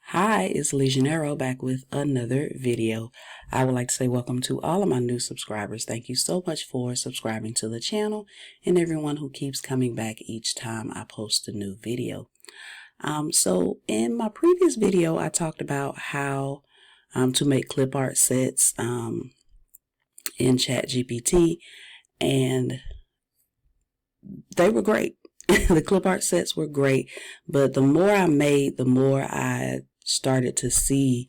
Hi, it's Legionero back with another video. I would like to say welcome to all of my new subscribers. Thank you so much for subscribing to the channel and everyone who keeps coming back each time I post a new video. So in my previous video, I talked about how to make clip art sets in ChatGPT, and they were great. The clip art sets were great, but the more I made, the more I started to see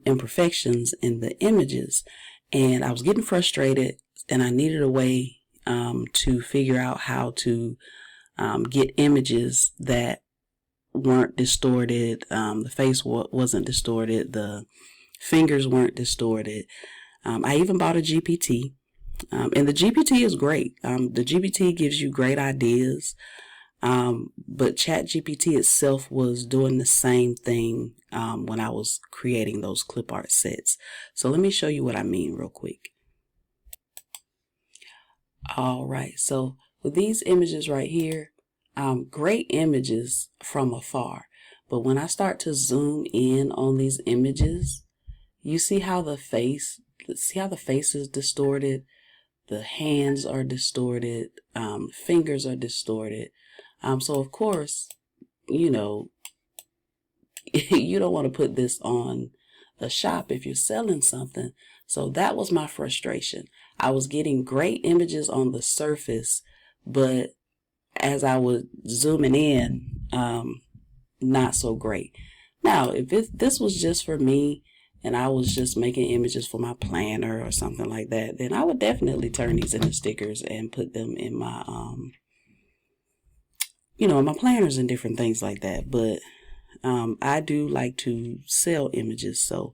imperfections in the images, and I was getting frustrated, and I needed a way to figure out how to get images that weren't distorted. The face wasn't distorted, the fingers weren't distorted. I even bought a GPT. And the GPT is great. The GPT gives you great ideas, but ChatGPT itself was doing the same thing when I was creating those clip art sets. So let me show you what I mean real quick. All right, so with these images right here, great images from afar, but when I start to zoom in on these images, you see how the face is distorted. The hands are distorted, fingers are distorted. So of course, you know, you don't want to put this on a shop if you're selling something. So that was my frustration. I was getting great images on the surface, but as I was zooming in, not so great. Now, if this was just for me, and I was just making images for my planner or something like that, then I would definitely turn these into stickers and put them in my, in my planners and different things like that. But I do like to sell images. So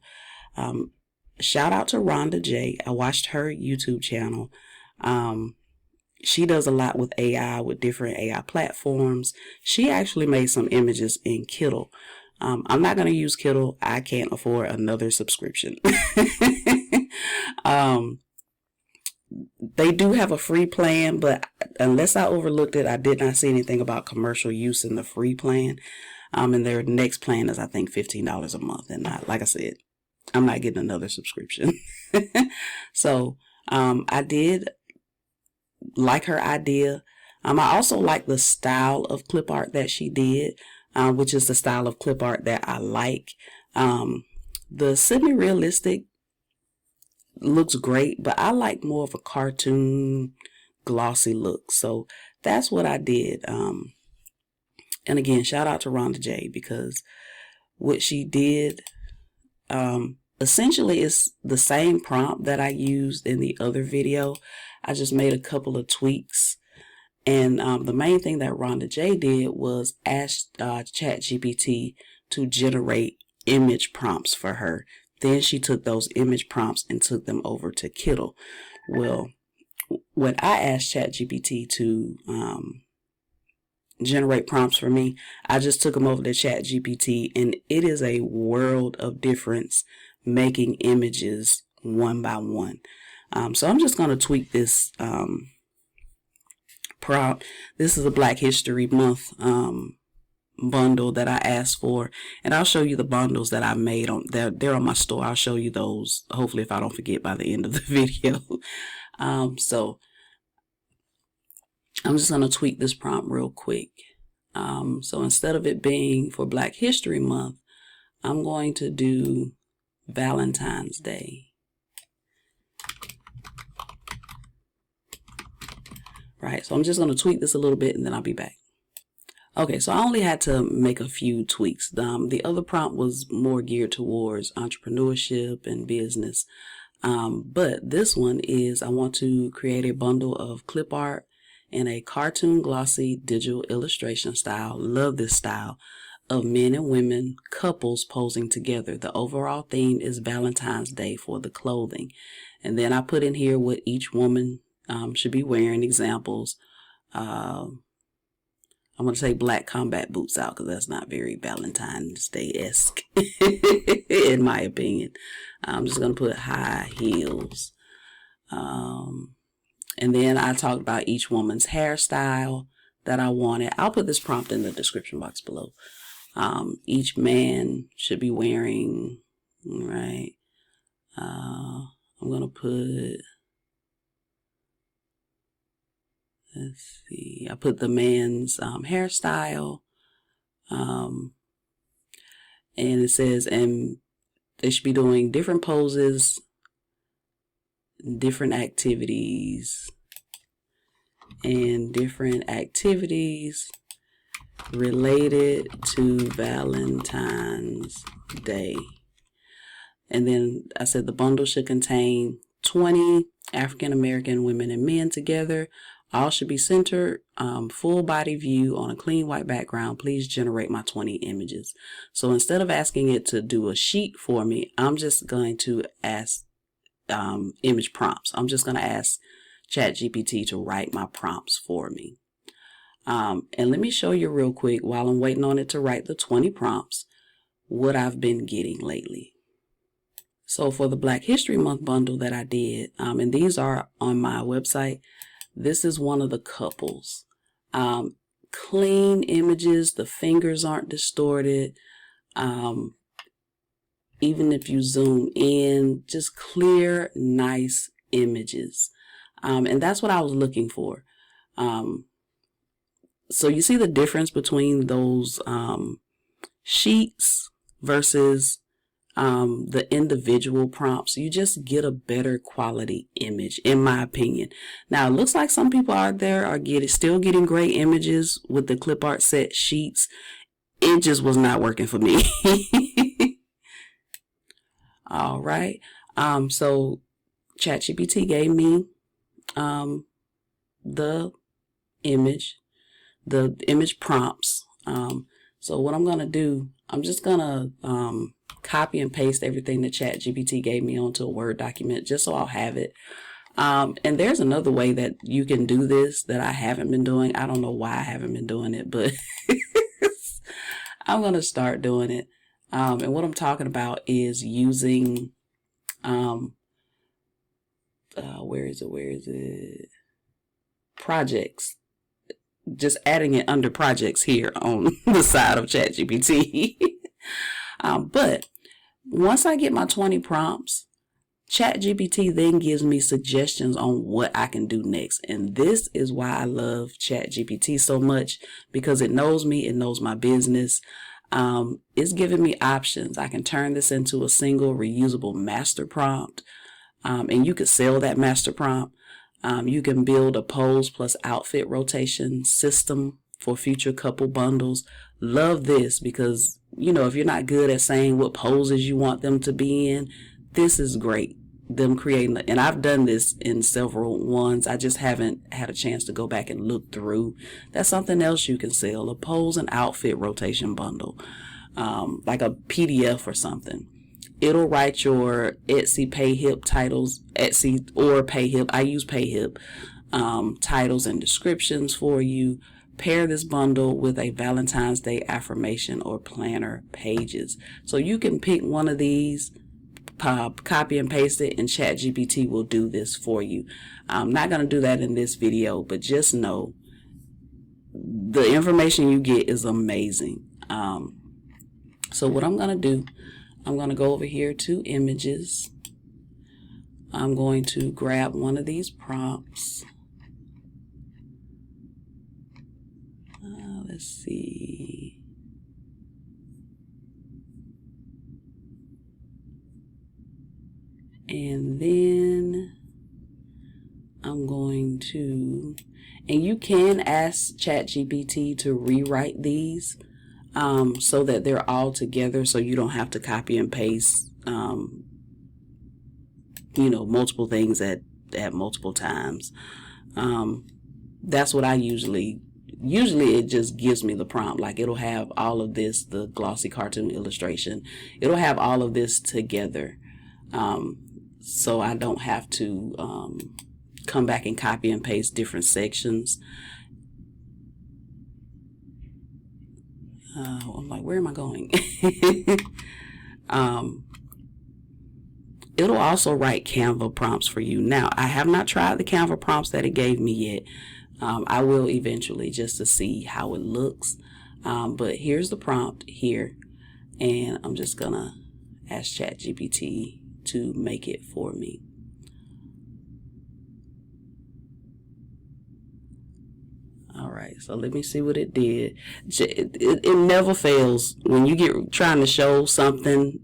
shout out to Rhonda J. I watched her YouTube channel. She does a lot with AI, with different AI platforms. She actually made some images in Kittle. I'm not going to use Kittle. I can't afford another subscription. They do have a free plan, but unless I overlooked it, I did not see anything about commercial use in the free plan. And their next plan is, I think, $15 a month. And like I said, I'm not getting another subscription. So I did like her idea. I also like the style of clip art that she did. Which is the style of clip art that I like. The semi-realistic looks great, but I like more of a cartoon, glossy look. So that's what I did. And again, shout out to Rhonda J, because what she did essentially is the same prompt that I used in the other video. I just made a couple of tweaks. And the main thing that Rhonda J did was ask ChatGPT to generate image prompts for her. Then she took those image prompts and took them over to Kittle. Well, when I asked ChatGPT to generate prompts for me, I just took them over to ChatGPT, and it is a world of difference making images one by one. So I'm just going to tweak this prompt. This is a Black History Month bundle that I asked for, and I'll show you the bundles that I made on they're on my store. I'll show you those, hopefully, if I don't forget by the end of the video. So I'm just going to tweak this prompt real quick. So instead of it being for Black History Month, I'm going to do Valentine's Day. Right, so I'm just going to tweak this a little bit and then I'll be back. Okay, so I only had to make a few tweaks. The other prompt was more geared towards entrepreneurship and business. But this one is, I want to create a bundle of clip art in a cartoon glossy digital illustration style. Love this style of men and women, couples posing together. The overall theme is Valentine's Day for the clothing. And then I put in here what each woman should be wearing, examples. I'm going to say black combat boots out because that's not very Valentine's Day-esque in my opinion. I'm just going to put high heels. And then I talked about each woman's hairstyle that I wanted. I'll put this prompt in the description box below. each man should be wearing, right? I'm going to put, let's see, I put the man's hairstyle, and it says, and they should be doing different poses, different activities, and different activities related to Valentine's Day. And then I said the bundle should contain 20 African American women and men together. All should be centered, full body view on a clean white background. Please generate my 20 images. So instead of asking it to do a sheet for me, I'm just going to ask image prompts. I'm just going to ask ChatGPT to write my prompts for me. And let me show you real quick while I'm waiting on it to write the 20 prompts, what I've been getting lately. So for the Black History Month bundle that I did, and these are on my website, this is one of the couples. Clean images, the fingers aren't distorted. Even if you zoom in, just clear, nice images. And that's what I was looking for. So you see the difference between those sheets versus the individual prompts. You just get a better quality image, in my opinion. Now, it looks like some people out there are still getting great images with the Clipart set sheets. It just was not working for me. All right. So ChatGPT gave me the image prompts. So what I'm going to do, I'm just going to copy and paste everything that ChatGPT gave me onto a Word document just so I'll have it. And there's another way that you can do this that I haven't been doing. I don't know why I haven't been doing it, but I'm going to start doing it. And what I'm talking about is using, where is it? Projects. Just adding it under projects here on the side of ChatGPT. But once I get my 20 prompts, ChatGPT then gives me suggestions on what I can do next. And this is why I love ChatGPT so much, because it knows me, it knows my business. It's giving me options. I can turn this into a single reusable master prompt, and you could sell that master prompt. You can build a pose plus outfit rotation system for future couple bundles. Love this because, you know, if you're not good at saying what poses you want them to be in, this is great. Them creating, and I've done this in several ones. I just haven't had a chance to go back and look through. That's something else you can sell, a pose and outfit rotation bundle, like a PDF or something. It'll write your Etsy PayHip titles, Etsy or PayHip. I use PayHip, titles and descriptions for you. Pair this bundle with a Valentine's Day affirmation or planner pages. So you can pick one of these, copy and paste it, and ChatGPT will do this for you. I'm not going to do that in this video, but just know the information you get is amazing. So what I'm going to do, I'm going to go over here to images. I'm going to grab one of these prompts. Let's see. And then I'm going to, and you can ask ChatGPT to rewrite these so that they're all together, so you don't have to copy and paste, multiple things at multiple times. That's what I usually it just gives me the prompt. Like, it'll have all of this, the glossy cartoon illustration. It'll have all of this together. So I don't have to come back and copy and paste different sections. I'm like, where am I going? It'll also write Canva prompts for you. Now, I have not tried the Canva prompts that it gave me yet. I will eventually, just to see how it looks. But here's the prompt here, and I'm just gonna ask ChatGPT to make it for me. All right, so let me see what it did. It never fails when you get trying to show something.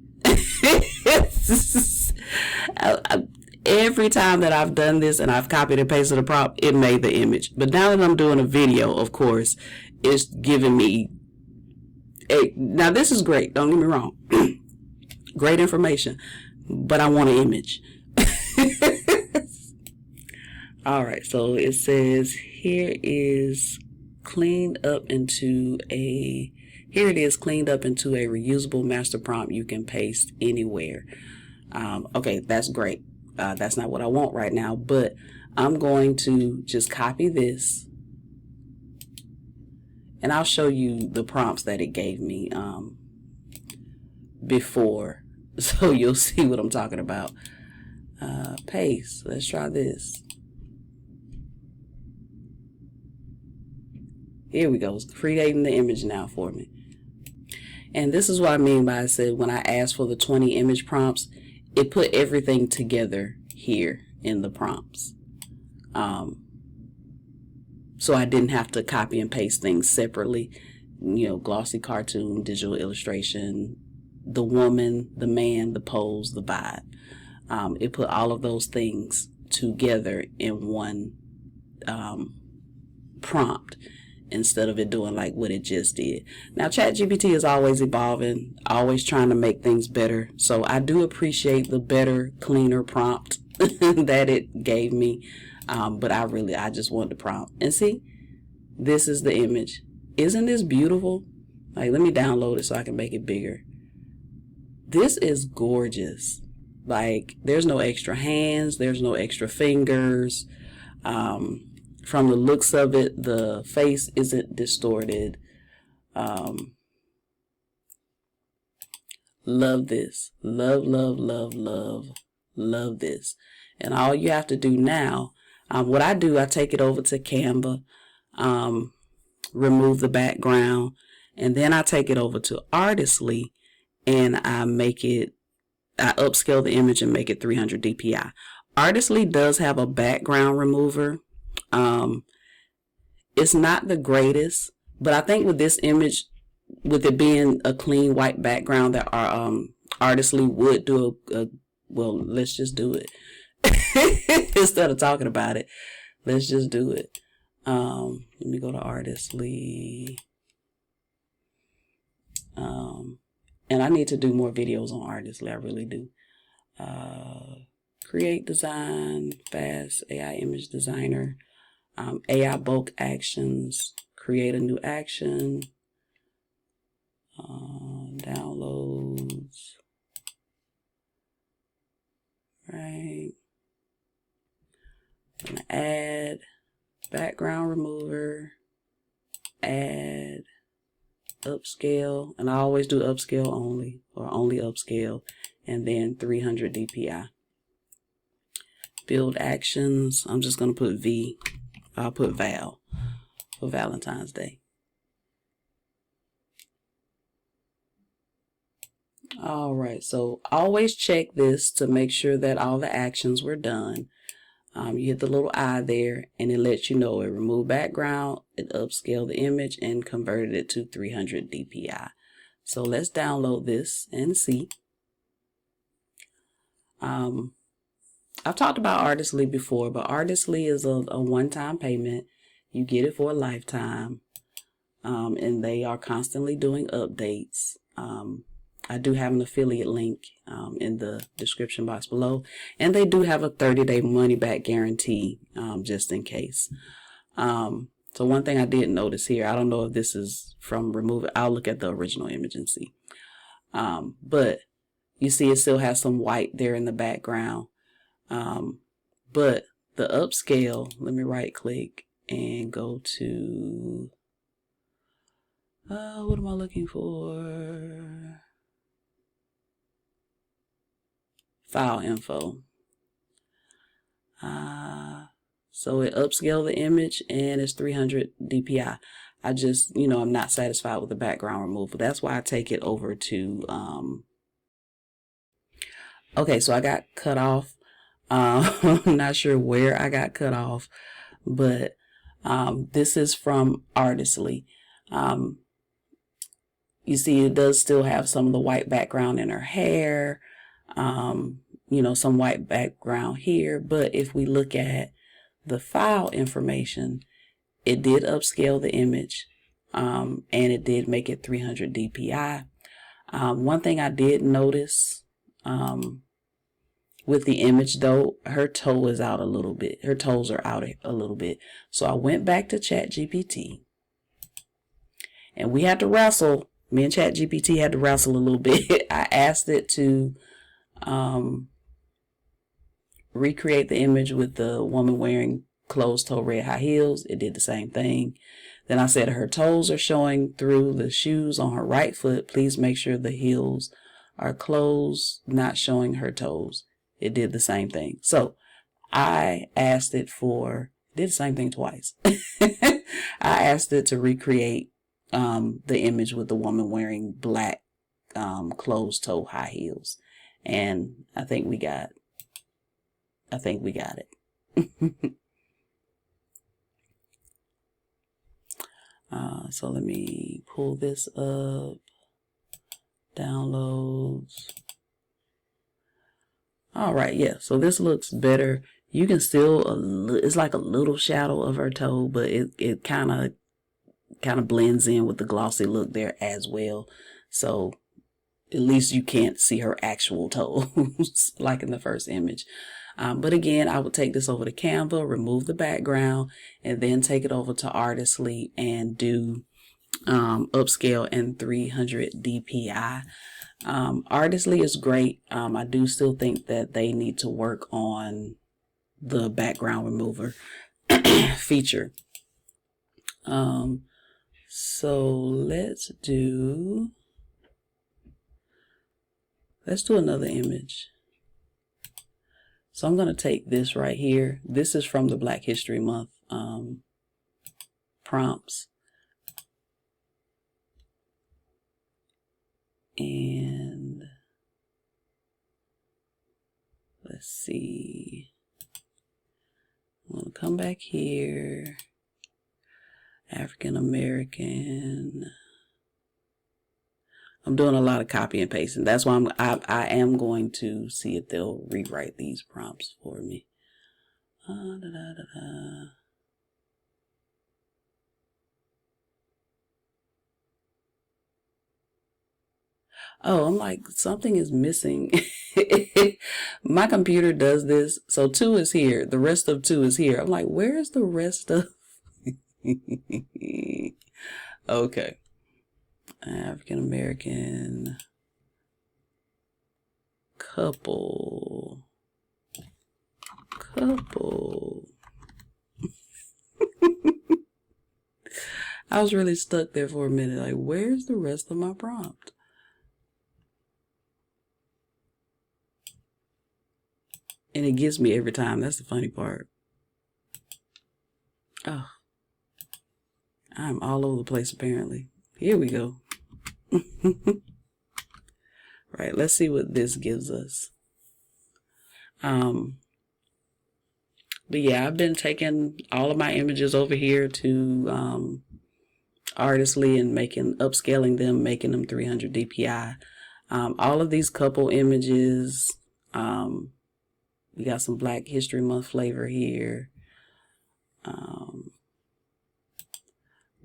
Every time that I've done this and I've copied and pasted a prompt, it made the image. But now that I'm doing a video, of course, it's giving me now this is great, don't get me wrong. Great information, but I want an image. All right, so it says here is cleaned up into a reusable master prompt you can paste anywhere. Okay, that's great. That's not what I want right now, but I'm going to just copy this, and I'll show you the prompts that it gave me before, so you'll see what I'm talking about. Paste. Let's try this. Here we go. It's creating the image now for me. And this is what I mean by I said when I asked for the 20 image prompts, it put everything together here in the prompts. So I didn't have to copy and paste things separately. You know, glossy cartoon, digital illustration, the woman, the man, the pose, the vibe. It put all of those things together in one prompt, instead of it doing like what it just did. Now, ChatGPT is always evolving, always trying to make things better. So I do appreciate the better, cleaner prompt that it gave me. But I just want the prompt. And see, this is the image. Isn't this beautiful? Like, let me download it so I can make it bigger. This is gorgeous. Like, there's no extra hands. There's no extra fingers. From the looks of it, the face isn't distorted. Love this. Love, love, love, love, love this. And all you have to do now, what I do, I take it over to Canva, remove the background, and then I take it over to Artistly, and I upscale the image and make it 300 DPI. Artistly does have a background remover. It's not the greatest, but I think with this image, with it being a clean white background, that our Artistly would do well, let's just do it. Instead of talking about it, let's just do it. Let me go to Artistly. And I need to do more videos on Artistly, I really do. Create design, fast AI image designer, AI bulk actions, create a new action, downloads, right, I'm gonna add background remover, add upscale, and I always do upscale only, or only upscale, and then 300 DPI. Build actions, I'm just gonna put V. I'll put Val for Valentine's Day. All right, so always check this to make sure that all the actions were done. You hit the little eye there, and it lets you know it removed background, it upscaled the image, and converted it to 300 DPI. So let's download this and see. I've talked about Artistly before, but Artistly is a one-time payment. You get it for a lifetime, and they are constantly doing updates. I do have an affiliate link in the description box below, and they do have a 30-day money-back guarantee, just in case. So one thing I did notice here, I don't know if this is from remove it. I'll look at the original image and see. But you see it still has some white there in the background. But the upscale, let me right click and go to, what am I looking for? File info. So it upscaled the image and it's 300 DPI. I just, you know, I'm not satisfied with the background removal. That's why I take it over to, okay, so I got cut off. I'm not sure where I got cut off, but this is from Artistly. You see, it does still have some of the white background in her hair, you know, some white background here. But if we look at the file information, it did upscale the image, and it did make it 300 dpi. One thing I did notice with the image, though, her toe is out a little bit. Her toes are out a little bit. So I went back to ChatGPT, and we had to wrestle. Me and ChatGPT had to wrestle a little bit. I asked it to recreate the image with the woman wearing closed-toe red high heels. It did the same thing. Then I said her toes are showing through the shoes on her right foot. Please make sure the heels are closed, not showing her toes. It did the same thing. So I asked it did the same thing twice. I asked it to recreate the image with the woman wearing black closed-toe high heels, and I think we got it. So let me pull this up. Downloads. All right, yeah. So this looks better. You can still it's like a little shadow of her toe, but it kind of blends in with the glossy look there as well. So at least you can't see her actual toes like in the first image. But again, I would take this over to Canva, remove the background, and then take it over to Artistly and do upscale and 300 dpi. Artistly is great. I do still think that they need to work on the background remover feature. So let's do another image. So I'm going to take this right here. This is from the Black History Month prompts. And let's see. I'm going to come back here. African American. I'm doing a lot of copy and pasting. That's why I am going to see if they'll rewrite these prompts for me. Oh, I'm like, something is missing. My computer does this. So 2 is here. The rest of 2 is here. I'm like, where's the rest of? Okay. African American couple. I was really stuck there for a minute. Like, where's the rest of my prompt? And it gets me every time. That's the funny part. Oh. I'm all over the place apparently. Here we go. Right, let's see what this gives us. But yeah, I've been taking all of my images over here to Artistly and upscaling them, making them 300 dpi. All of these couple images, we got some Black History Month flavor here.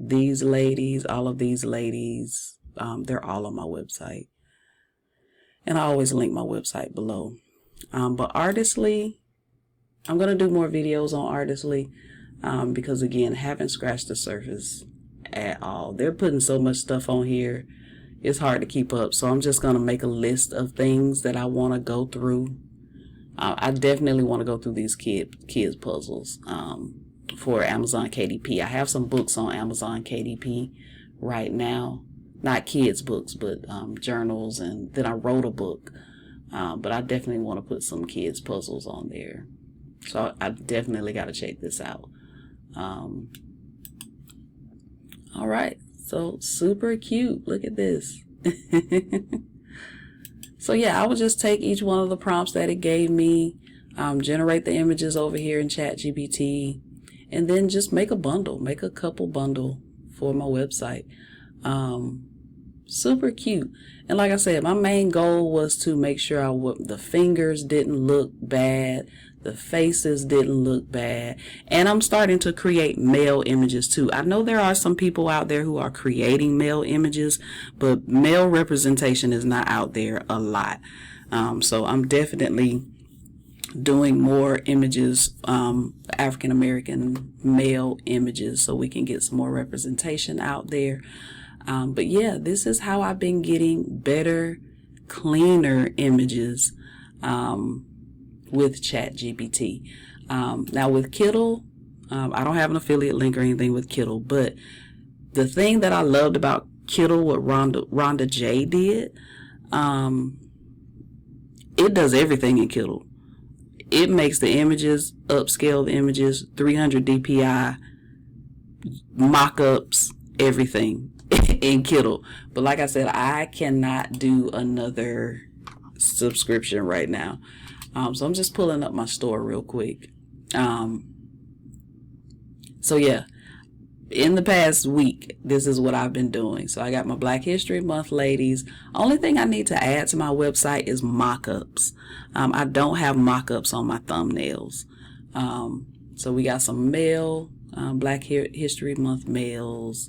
These ladies, all of these ladies, they're all on my website. And I always link my website below. But Artistly, I'm going to do more videos on Artistly because, again, haven't scratched the surface at all. They're putting so much stuff on here. It's hard to keep up. So I'm just going to make a list of things that I want to go through. I definitely want to go through these kids puzzles for Amazon KDP. I have some books on Amazon KDP right now. Not kids books, but journals, and then I wrote a book. But I definitely want to put some kids puzzles on there. So I definitely got to check this out. All right, so super cute. Look at this. So yeah, I would just take each one of the prompts that it gave me, generate the images over here in ChatGPT, and then just make a bundle, make a couple bundle for my website. Super cute. And like I said, my main goal was to make sure the fingers didn't look bad, the faces didn't look bad, and I'm starting to create male images too. I know there are some people out there who are creating male images, but male representation is not out there a lot. So I'm definitely doing more images, African American male images, so we can get some more representation out there. But yeah, this is how I've been getting better, cleaner images with ChatGPT. Now with Kittle, I don't have an affiliate link or anything with Kittle, but the thing that I loved about Kittle, what Rhonda J did, it does everything in Kittle. It makes the images, upscale the images, 300 DPI, mock-ups, everything in Kittle. But like I said, I cannot do another subscription right now. So I'm just pulling up my store real quick. So yeah, in the past week, this is what I've been doing. So I got my Black History Month ladies. Only thing I need to add to my website is mock-ups. I don't have mock-ups on my thumbnails. So we got some male Black History Month males.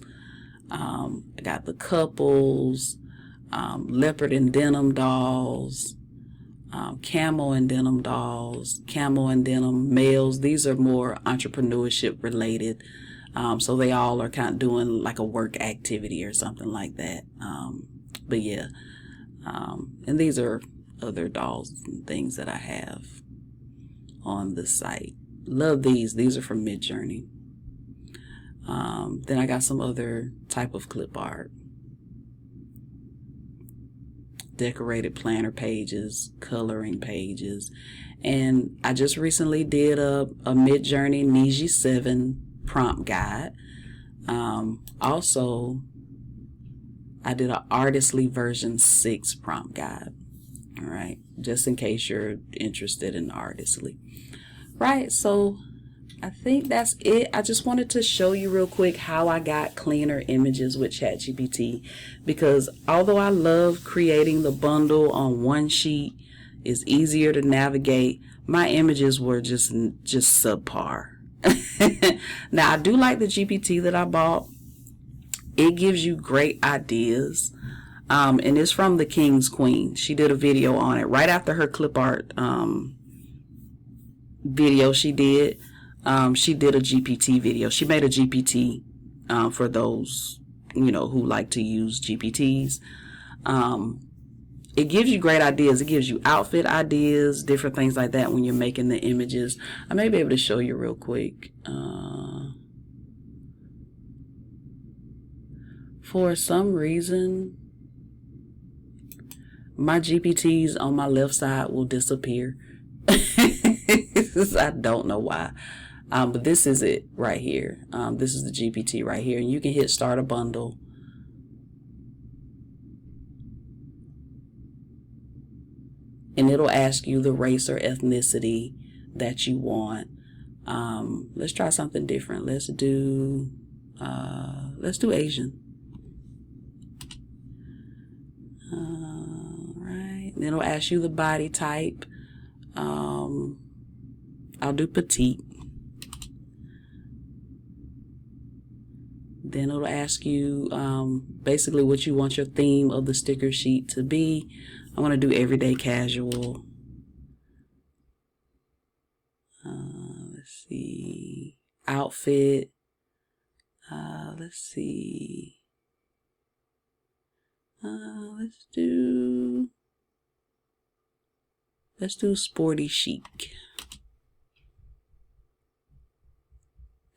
I got the couples, leopard and denim dolls, camo and denim dolls, camo and denim males. These are more entrepreneurship related. So they all are kind of doing like a work activity or something like that. But yeah, and these are other dolls and things that I have on the site. Love these. These are from Midjourney. Then I got some other type of clip art. Decorated planner pages, coloring pages. And I just recently did a Midjourney Niji 7 prompt guide. Also, I did an Artistly version 6 prompt guide. All right, just in case you're interested in Artistly. Right, so I think that's it. I just wanted to show you real quick how I got cleaner images with ChatGPT, because although I love creating the bundle on one sheet, it's easier to navigate, my images were just subpar. Now I do like the GPT that I bought. It gives you great ideas. And it's from the King's Queen. She did a video on it right after her clip art video she did. She did a GPT video. She made a GPT for those, who like to use GPTs. It gives you great ideas. It gives you outfit ideas, different things like that when you're making the images. I may be able to show you real quick. For some reason, my GPTs on my left side will disappear. I don't know why. But this is it right here. This is the GPT right here. And you can hit start a bundle. And it'll ask you the race or ethnicity that you want. Let's try something different. Let's do Asian. Right. Then it'll ask you the body type. I'll do petite. Then it'll ask you basically what you want your theme of the sticker sheet to be. I want to do everyday casual. Let's see. Outfit. Let's see. Let's do sporty chic.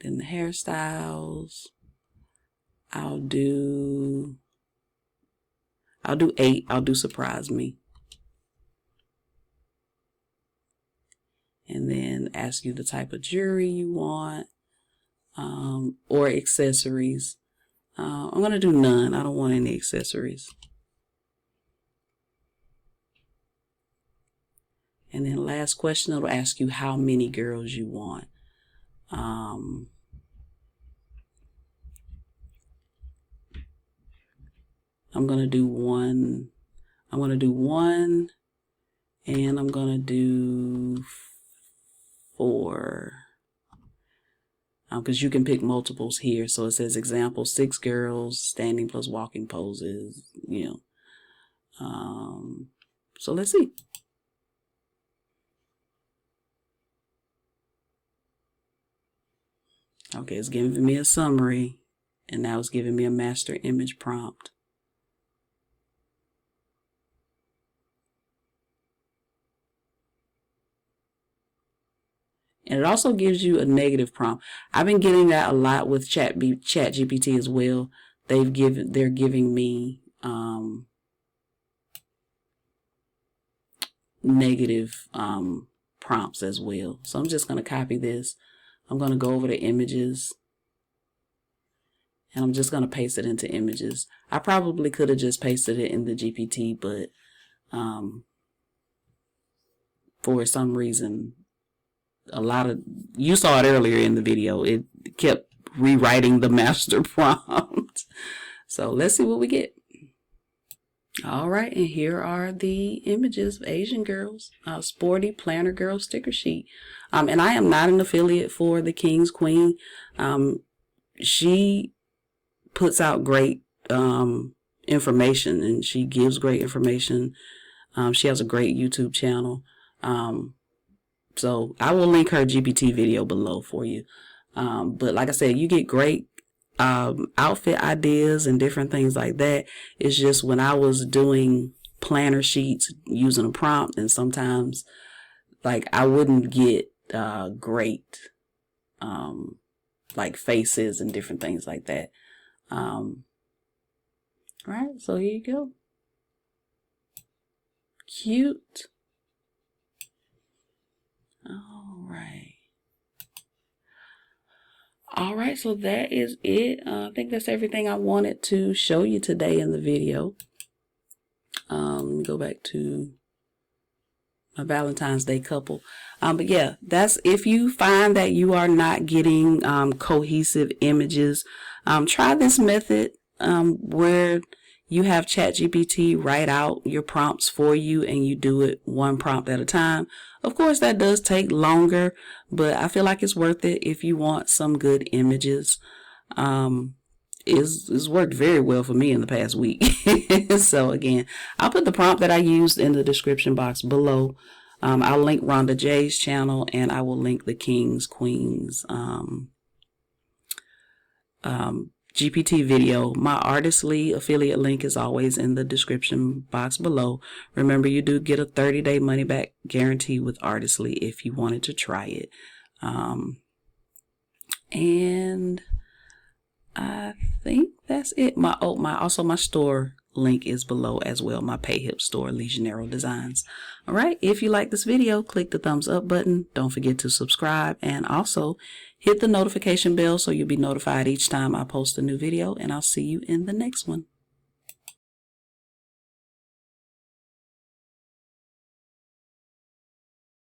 Then the hairstyles. I'll do 8. I'll do surprise me. And then ask you the type of jewelry you want, or accessories. I'm going to do none. I don't want any accessories. And then last question, it'll ask you how many girls you want. I'm going to do one. I'm going to do one, and I'm going to do 4. Because you can pick multiples here. So it says example, 6 girls, standing plus walking poses, you know. So let's see. Okay, it's giving me a summary, and now it's giving me a master image prompt. And it also gives you a negative prompt. I've been getting that a lot with ChatGPT as well. They're giving me negative prompts as well. So I'm just going to copy this. I'm going to go over to images, and I'm just going to paste it into images. I probably could have just pasted it in the GPT, but for some reason, you saw it earlier in the video, it kept rewriting the master prompt. So let's see what we get. All right, and here are the images of Asian girls, sporty planner girl sticker sheet. And I am not an affiliate for the King's Queen. She puts out great information, and she gives great information. She has a great YouTube channel. So I will link her GPT video below for you. But like I said, you get great outfit ideas and different things like that. It's just when I was doing planner sheets using a prompt, and sometimes like I wouldn't get great like faces and different things like that. Right, so here you go. Cute. All right, so that is it. I think that's everything I wanted to show you today in the video. Let me go back to my Valentine's Day couple. But yeah, that's if you find that you are not getting cohesive images, try this method where you have ChatGPT write out your prompts for you, and you do it one prompt at a time. Of course, that does take longer, but I feel like it's worth it if you want some good images. It's worked very well for me in the past week. So again, I'll put the prompt that I used in the description box below. I'll link Rhonda J's channel, and I will link the King's Queens GPT video. My Artistly affiliate link is always in the description box below. Remember, you do get a 30-day money back guarantee with Artistly if you wanted to try it. And I think that's it. My store link is below as well. My PayHip store, Legionero Designs. All right. If you like this video, click the thumbs up button. Don't forget to subscribe, and also hit the notification bell so you'll be notified each time I post a new video, and I'll see you in the next one.